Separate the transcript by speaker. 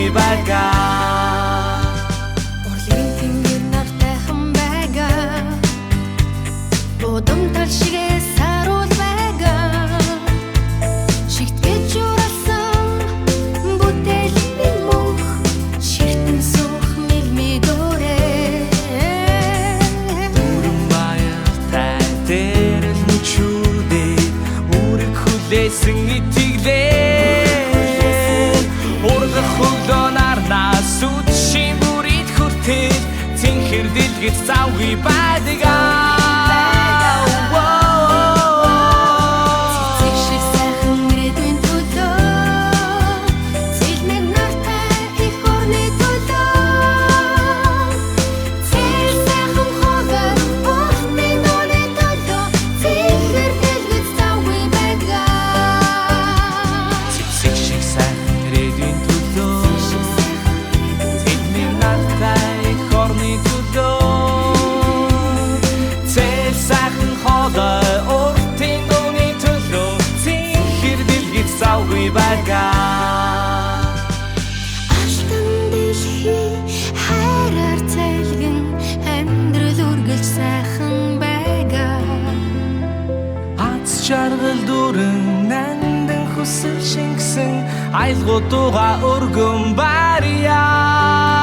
Speaker 1: завгүй байгаа.
Speaker 2: Урлагийн тэнгэр нартайхан байгаа. Будам тал шигээ саруул байгаа. Шигтгэж уралсан бүтээлийн мөнх ширтэн суух мэлми дөрөө.
Speaker 1: Бүрэн баяртай дээр л мөчүүдээ үрэг хүлээсэн итгэлээ. Ургах хөглөөнар нас үдшийн бүрийд хүртэл цэнхэр дэлгэц завгүй байдаг. Завгүй байгаа.
Speaker 2: Алтан дэлхий хайраар цайлгэн амьдрал үргэлж сайхан байгаа.
Speaker 1: Аз жаргал дүрэн нандин хүсэл шингэсэн аялгуудууга өргөн барьяа.